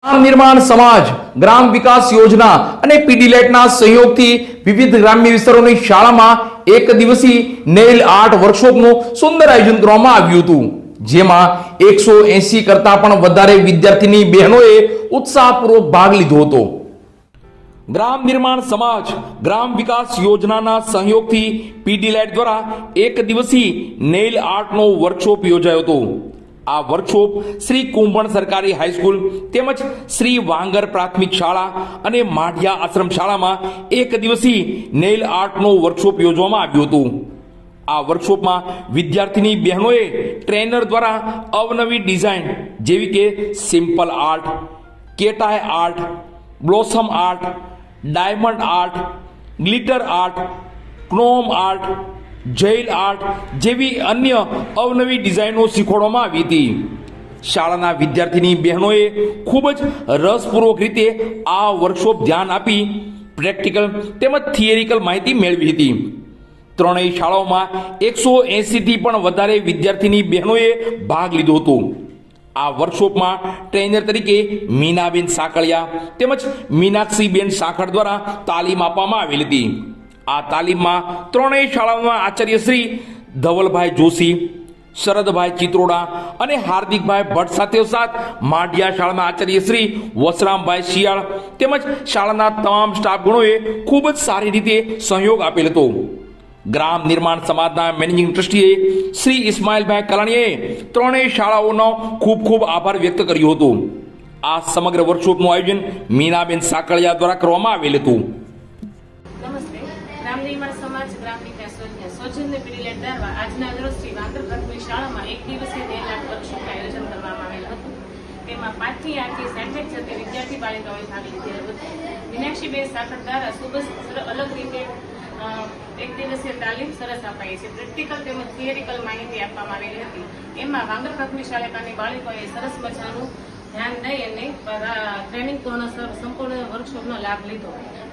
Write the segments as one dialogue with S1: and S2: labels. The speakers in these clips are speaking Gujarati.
S1: ग्राम निर्माण समाज ग्राम विकास योजना અને પીડીલેટના સહયોગથી વિવિધ ગ્રામ્ય વિસ્તારોની શાળામાં એક દિવસીય નેઇલ આર્ટ વર્કશોપનું સુંદર આયોજન કરવામાં આવ્યું હતું, જેમાં 180 કરતા પણ વધારે વિદ્યાર્થીની બહેનોએ ઉત્સાહપૂર્વક ભાગ લીધો હતો। ग्राम निर्माण समाज ग्राम विकास योजनाના સહયોગથી પીડીલેટ દ્વારા એક દિવસીય નેઇલ આર્ટનો વર્કશોપ યોજાયો હતો। आ वर्कशॉप श्री कुंभण सरकारी हाईस्कूल तेमज श्री वांगर प्राथमिक शाळा अने माढिया आश्रम शाळा में एक दिवसीय नेल आर्टनो वर्कशॉप योजवामां आव्यो हतो। आ वर्कशॉप में विद्यार्थीनी बहनोए ट्रेनर द्वारा अवनवी डिजाइन जेवी के simple art, cat eye art, blossom art, diamond art, glitter art, chrome art, gel art जेवी अन्य अवनवी डिजाइनो शीखवाडवामां आवी हती। शाळाना विद्यार्थीनी बहनोए खूब ज रसपूर्वक रीते आ वर्कशॉप ध्यान आपी प्रेक्टिकल तेमज थियरिकल माहिती मेळवी हती। त्रणेय शाळाओमां 180 थी पण वधारे विद्यार्थीनी बहनोए भाग लीधो हतो। आ वर्कशॉपमां ट्रेनर तरीके मीनाबेन साकळिया तेमज मीनाक्षीबेन साखड़ द्वारा तालीम आपवामां आवेल हती। आ तालीम में त्रणेय शाळाओं आचार्य श्री धवलभाई जोशी, शरदभाई चित्रोड़ा और हार्दिकभाई भट्ट साथ माढिया शाळा आचार्य श्री वसरामभाई शियाळ तेमज शाळाना तमाम स्टाफगणोए खूब ज सारी रीते सहयोग आपेल हतो। ग्राम निर्माण समाजना मैनेजिंग ट्रस्टीए श्री इस्माइलभाई कलाणीए त्रणेय शाळाओनो खूब खूब आभार व्यक्त कर्यो हतो। आ समग्र वर्कशॉपनुं आयोजन मीनाबेन साकळिया द्वारा करवामां आवेल हतुं।
S2: ग्राम निर्माण समाज ग्राम विकास योजना सौजन्य पीડીલેટ દ્વારા આજના રોજ શ્રી વાંદર પ્રાથમિક શાળામાં એક દિવસીય નેઇલ આર્ટ વર્કશોપનું આયોજન કરવામાં આવેલ હતું। તેમાં 5 થી 8 થી 60 સુધી વિદ્યાર્થી બાળકોએ ભાગ લીધેલો હતો। મીનાક્ષીબેન સાખર દ્વારા ખૂબ જ અલગ રીતે એક દિવસીય તાલીમ સરસ અપાઈ છે। પ્રેક્ટિકલ તેમજ થિયરિકલ માહિતી આપવામાં આવેલી હતી। એમાં વાંદર પ્રાથમિક શાળાના બાળકોએ સરસ મજાનું ध्यान दई અને ટ્રેનિંગ પૂર્ણ સંપૂર્ણ વર્કશોપનો લાભ લીધો।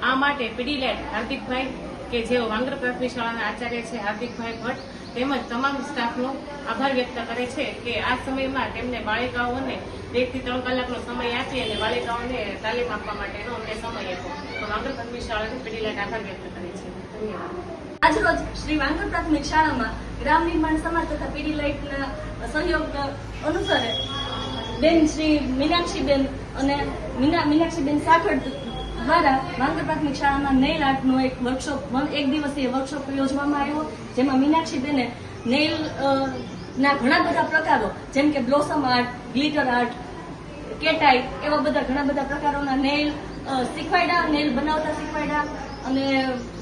S2: આ માટે પીડીલેટ હાર્દિકભાઈ કે જેઓ વાંગર પ્રાથમિક શાળાના આચાર્ય છે હાર્દિકભાઈ ભટ્ટ તેમજ તમામ સ્ટાફનો આભાર વ્યક્ત કરે છે કે આ સમયમાં તેમને બાળિકાઓને 2 થી 3 કલાકનો સમય આપી અને બાળિકાઓને તાલીમ આપવા માટેનો અમને સમય આપ્યો। તો વાંગર પ્રાથમિક શાળાને પીડીલેટ આભાર વ્યક્ત કરે છે। ધન્યવાદ।
S3: આજરોજ શ્રી વાંગર પ્રાથમિક શાળામાં ગ્રામ નિર્માણ સમાજ તથા પીડીલેટના સહયોગ અનુસાર બેન શ્રી મીનાક્ષીબેન અને મીનાક્ષીબેન સાખડ દ્વારા વાંગર પ્રાથમિક શાળામાં નેઇલ આર્ટનો એક વર્કશોપ એક દિવસીય વર્કશોપ યોજવામાં આવ્યો, જેમાં મીનાક્ષીબેને નેઇલ ના ઘણા બધા પ્રકારો જેમ કે બ્લોસમ આર્ટ, ગ્લિટર આર્ટ, કેટાઈ એવા બધા ઘણા બધા પ્રકારોના નેઇલ શીખવાડ્યા, નેઇલ બનાવતા શીખવાડ્યા અને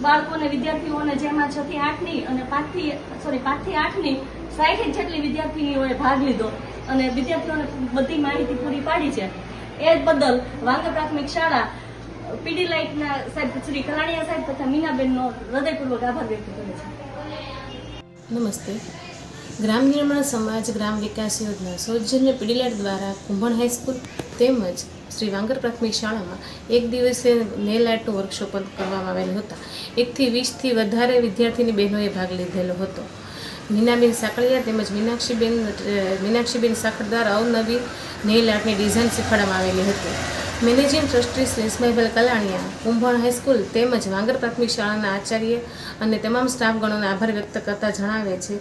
S3: બાળકોને વિદ્યાર્થીઓને જેમાં 6 થી 8ની અને 5 થી 8ની 60 જેટલી વિદ્યાર્થીનીઓએ ભાગ લીધો અને વિદ્યાર્થીઓને બધી માહિતી પૂરી પાડી છે। એ બદલ વાંગર પ્રાથમિક શાળા પીડીલેટના સાહેબ શ્રી કલાણીયા સાહેબ તથા મીનાબેનનો હૃદયપૂર્વક આભાર વ્યક્ત કરે છે।
S4: નમસ્તે। ગ્રામ નિર્માણ સમાજ ગ્રામ વિકાસ યોજના સૌજન્ય પીડીલેટ દ્વારા કુંભણ હાઈસ્કૂલ તેમજ શ્રી વાંગર પ્રાથમિક શાળામાં એક દિવસે નેઇલ આર્ટનું વર્કશોપ કરવામાં આવેલ હતા। 1 થી 20 થી વધારે વિદ્યાર્થીની બહેનોએ ભાગ લીધેલો હતો। મીનાબેન સાકળિયા તેમજ મીનાક્ષીબેન સાખર દ્વારા અવનવી નેઇલ આર્ટની ડિઝાઇન શીખવાડવામાં આવેલી હતી। મેનેજિંગ ટ્રસ્ટી શ્રી ઇસ્માઇલભાઈ કલાણીયા કુંભણ હાઈસ્કૂલ તેમજ વાંગર પ્રાથમિક શાળાના આચાર્ય અને તમામ સ્ટાફગણોને આભાર વ્યક્ત કરતા જણાવે છે